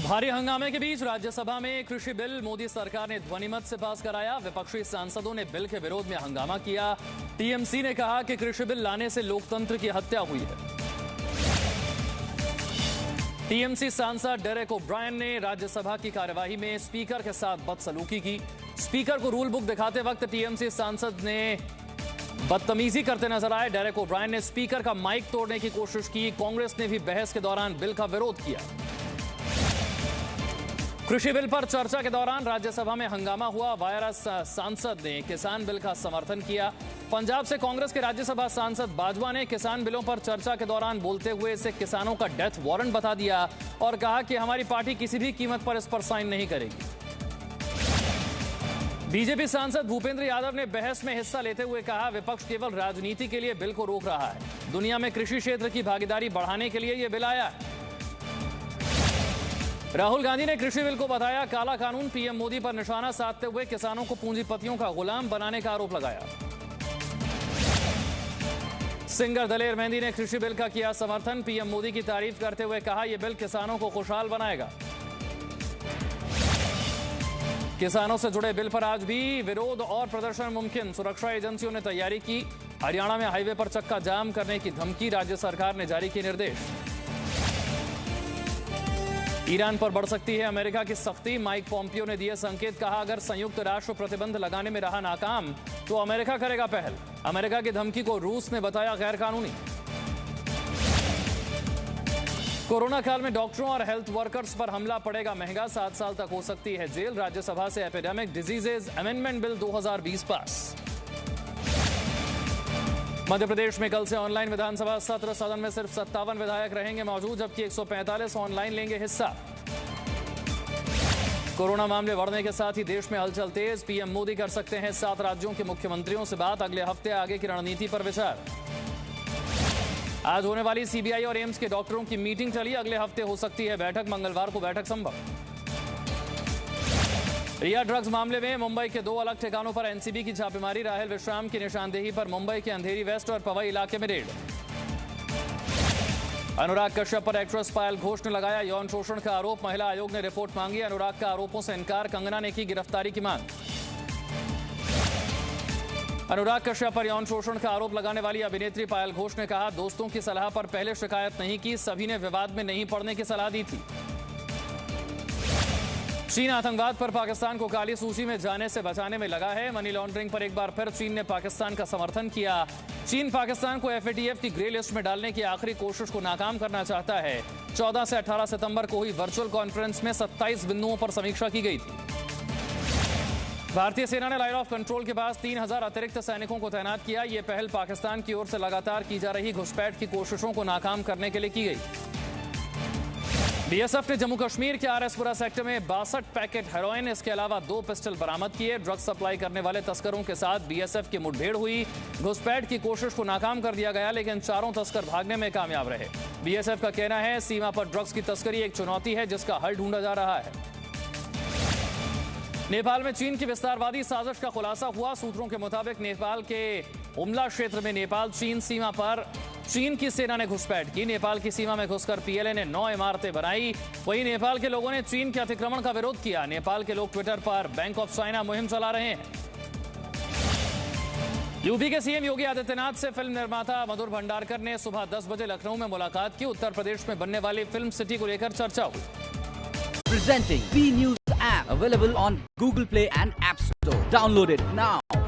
भारी हंगामे के बीच राज्यसभा में कृषि बिल मोदी सरकार ने ध्वनिमत से पास कराया। विपक्षी सांसदों ने बिल के विरोध में हंगामा किया। टीएमसी ने कहा कि कृषि बिल लाने से लोकतंत्र की हत्या हुई है। टीएमसी सांसद डेरेक ओब्रायन ने राज्यसभा की कार्यवाही में स्पीकर के साथ बदसलूकी की। स्पीकर को रूल बुक दिखाते वक्त टीएमसी सांसद ने बदतमीजी करते नजर आए। डेरेक ओब्रायन ने स्पीकर का माइक तोड़ने की कोशिश की। कांग्रेस ने भी बहस के दौरान बिल का विरोध किया। कृषि बिल पर चर्चा के दौरान राज्यसभा में हंगामा हुआ। वायरस सांसद ने किसान बिल का समर्थन किया। पंजाब से कांग्रेस के राज्यसभा सांसद बाजवा ने किसान बिलों पर चर्चा के दौरान बोलते हुए इसे किसानों का डेथ वारंट बता दिया और कहा कि हमारी पार्टी किसी भी कीमत पर इस पर साइन नहीं करेगी। बीजेपी सांसद भूपेंद्र यादव ने बहस में हिस्सा लेते हुए कहा, विपक्ष केवल राजनीति के लिए बिल को रोक रहा है। दुनिया में कृषि क्षेत्र की भागीदारी बढ़ाने के लिए यह बिल आया है। राहुल गांधी ने कृषि बिल को बताया काला कानून। पीएम मोदी पर निशाना साधते हुए किसानों को पूंजीपतियों का गुलाम बनाने का आरोप लगाया। सिंगर दलेर मेहंदी ने कृषि बिल का किया समर्थन। पीएम मोदी की तारीफ करते हुए कहा, यह बिल किसानों को खुशहाल बनाएगा। किसानों से जुड़े बिल पर आज भी विरोध और प्रदर्शन मुमकिन। सुरक्षा एजेंसियों ने तैयारी की। हरियाणा में हाईवे पर चक्का जाम करने की धमकी। राज्य सरकार ने जारी किए निर्देश। ईरान पर बढ़ सकती है अमेरिका की सख्ती। माइक पोम्पियो ने दिए संकेत। कहा, अगर संयुक्त राष्ट्र प्रतिबंध लगाने में रहा नाकाम तो अमेरिका करेगा पहल। अमेरिका की धमकी को रूस ने बताया गैर कानूनी। कोरोना काल में डॉक्टरों और हेल्थ वर्कर्स पर हमला पड़ेगा महंगा। 7 साल तक हो सकती है जेल। राज्यसभा से एपिडेमिक डिजीजेज अमेंडमेंट बिल 2020 पास। मध्य प्रदेश में कल से ऑनलाइन विधानसभा सत्र। सदन में सिर्फ 57 विधायक रहेंगे मौजूद, जबकि 145 ऑनलाइन लेंगे हिस्सा। कोरोना मामले बढ़ने के साथ ही देश में हलचल तेज। पीएम मोदी कर सकते हैं 7 राज्यों के मुख्यमंत्रियों से बात। अगले हफ्ते आगे की रणनीति पर विचार। आज होने वाली सीबीआई और एम्स के डॉक्टरों की मीटिंग चली। अगले हफ्ते हो सकती है बैठक। मंगलवार को बैठक संभव। रिया ड्रग्स मामले में मुंबई के 2 अलग ठिकानों पर एनसीबी की छापेमारी। राहुल विश्राम की निशानदेही पर मुंबई के अंधेरी वेस्ट और पवई इलाके में रेड। अनुराग कश्यप पर एक्ट्रेस पायल घोष ने लगाया यौन शोषण का आरोप। महिला आयोग ने रिपोर्ट मांगी। अनुराग का आरोपों से इनकार। कंगना ने की गिरफ्तारी की मांग। अनुराग कश्यप पर यौन शोषण का आरोप लगाने वाली अभिनेत्री पायल घोष ने कहा, दोस्तों की सलाह पर पहले शिकायत नहीं की। सभी ने विवाद में नहीं पड़ने की सलाह दी थी। चीन आतंकवाद पर पाकिस्तान को काली सूची में जाने से बचाने में लगा है। मनी लॉन्ड्रिंग पर एक बार फिर चीन ने पाकिस्तान का समर्थन किया। चीन पाकिस्तान को एफएटीएफ की ग्रे लिस्ट में डालने की आखिरी कोशिश को नाकाम करना चाहता है। 14 से 18 सितंबर को हुई वर्चुअल कॉन्फ्रेंस में 27 बिंदुओं पर समीक्षा की गई थी। भारतीय सेना ने लाइन ऑफ कंट्रोल के पास 3000 अतिरिक्त सैनिकों को तैनात किया। यह पहल पाकिस्तान की ओर से लगातार की जा रही घुसपैठ की कोशिशों को नाकाम करने के लिए की गई। बीएसएफ ने जम्मू कश्मीर के आरएसपुरा सेक्टर में 62 पैकेट हेरोइन, इसके अलावा 2 पिस्टल बरामद किए। ड्रग सप्लाई करने वाले तस्करों के साथ बीएसएफ की मुठभेड़ हुई। घुसपैठ की कोशिश को नाकाम कर दिया गया, लेकिन चारों तस्कर भागने में कामयाब रहे। बीएसएफ का कहना है, सीमा पर ड्रग्स की तस्करी एक चुनौती है जिसका हल ढूंढा जा रहा है। नेपाल में चीन की विस्तारवादी साजिश का खुलासा हुआ। सूत्रों के मुताबिक नेपाल के हुमला क्षेत्र में नेपाल चीन सीमा पर चीन की सेना ने घुसपैठ की। नेपाल की सीमा में घुसकर पीएलए ने 9 इमारतें बनाई। वहीं नेपाल के लोगों ने चीन के अतिक्रमण का विरोध किया। नेपाल के लोग ट्विटर पर बैंक ऑफ चाइना मुहिम चला रहे हैं। यूपी के सीएम योगी आदित्यनाथ से फिल्म निर्माता मधुर भंडारकर ने सुबह 10 बजे लखनऊ में मुलाकात की। उत्तर प्रदेश में बनने वाली फिल्म सिटी को लेकर चर्चा हुई। Presenting B News app available on Google Play and App Store. Download it now.